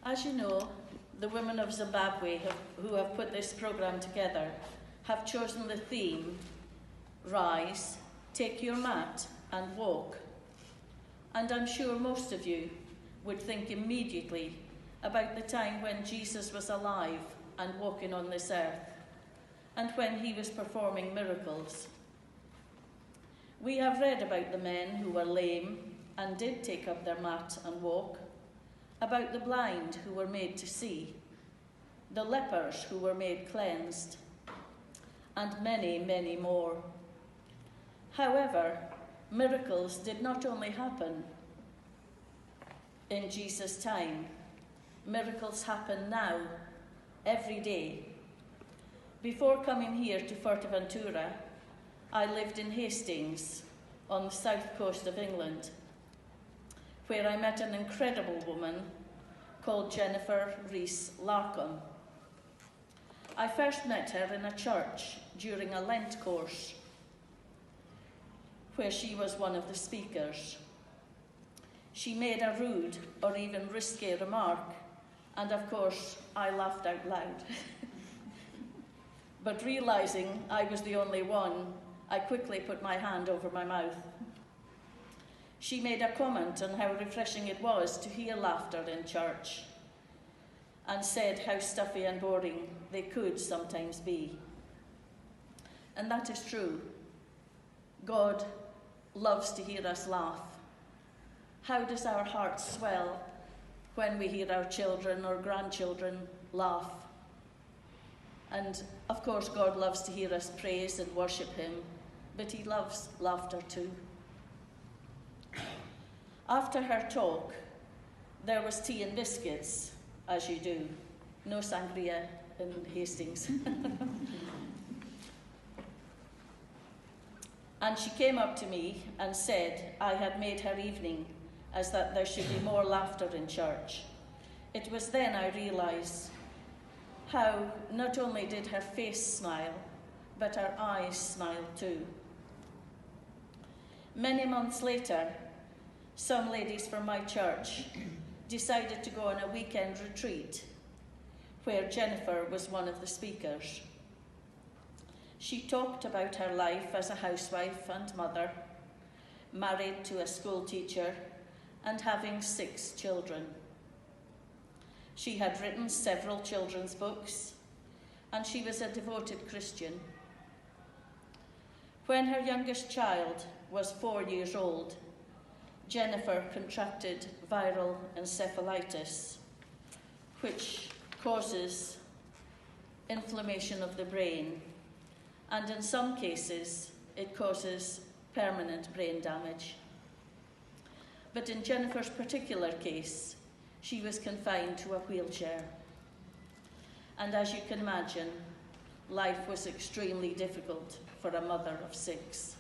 As you know, the women of Zimbabwe who have put this programme together have chosen the theme, Rise, Take Your Mat and Walk. And I'm sure most of you would think immediately about the time when Jesus was alive and walking on this earth, and when he was performing miracles. We have read about the men who were lame and did take up their mat and walk, about the blind who were made to see, the lepers who were made cleansed, and many, many more. However, miracles did not only happen in Jesus' time. Miracles happen now, every day. Before coming here to Fuerteventura, I lived in Hastings, on the south coast of England, where I met an incredible woman called Jennifer Rees Larkham. I first met her in a church during a Lent course, where she was one of the speakers. She made a rude or even risque remark, and of course I laughed out loud. But realising I was the only one, I quickly put my hand over my mouth. She made a comment on how refreshing it was to hear laughter in church, and said how stuffy and boring they could sometimes be. And that is true. God loves to hear us laugh. How does our hearts swell when we hear our children or grandchildren laugh? And of course, God loves to hear us praise and worship him, but he loves laughter too. After her talk, there was tea and biscuits, as you do. No sangria in Hastings. And she came up to me and said I had made her evening, as that there should be more laughter in church. It was then I realised how not only did her face smile, but her eyes smiled too. Many months later, some ladies from my church decided to go on a weekend retreat where Jennifer was one of the speakers. She talked about her life as a housewife and mother, married to a school teacher, and having 6 children. She had written several children's books, and she was a devoted Christian. When her youngest child was 4 years old, Jennifer contracted viral encephalitis, which causes inflammation of the brain, and in some cases, it causes permanent brain damage. But in Jennifer's particular case, she was confined to a wheelchair. And as you can imagine, life was extremely difficult for a mother of 6.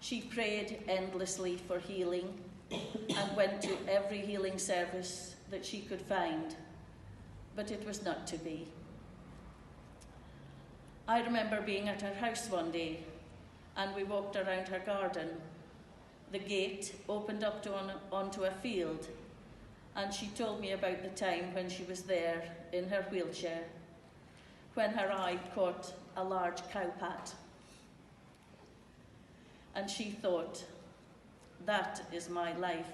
She prayed endlessly for healing and went to every healing service that she could find, but it was not to be. I remember being at her house one day, and we walked around her garden. The gate opened up onto a field, and she told me about the time when she was there in her wheelchair, when her eye caught a large cow pat. And she thought, that is my life,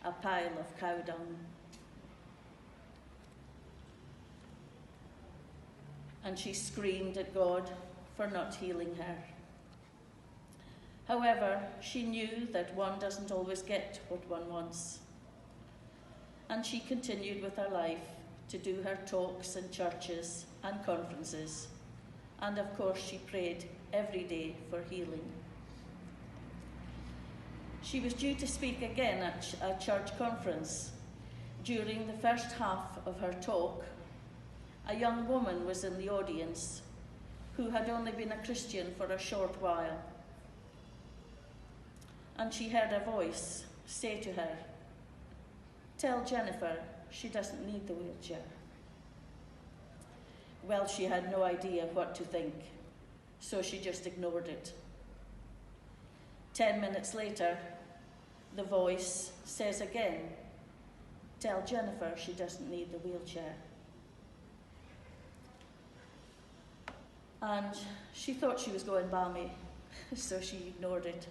a pile of cow dung. And she screamed at God for not healing her. However, she knew that one doesn't always get what one wants. And she continued with her life to do her talks in churches and conferences. And of course, she prayed every day for healing. She was due to speak again at a church conference. During the first half of her talk, a young woman was in the audience who had only been a Christian for a short while. And she heard a voice say to her, "Tell Jennifer she doesn't need the wheelchair." Well, she had no idea what to think, so she just ignored it. 10 minutes later, the voice says again, tell Jennifer she doesn't need the wheelchair. And she thought she was going balmy, so she ignored it.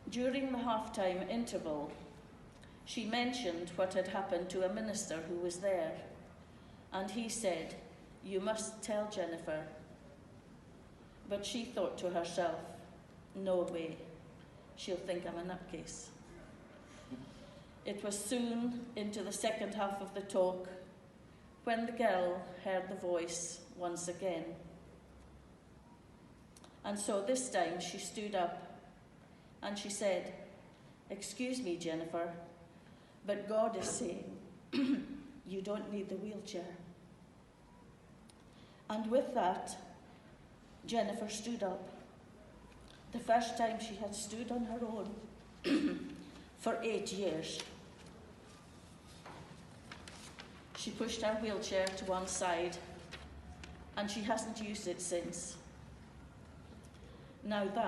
During the half-time interval, she mentioned what had happened to a minister who was there, and he said, "You must tell Jennifer." But she thought to herself, "No way, she'll think I'm a nutcase." It was soon into the second half of the talk when the girl heard the voice once again. And so this time she stood up and she said, "Excuse me, Jennifer, but God is saying, you don't need the wheelchair." And with that, Jennifer stood up. The first time she had stood on her own for 8 years. She pushed her wheelchair to one side, and she hasn't used it since. Now that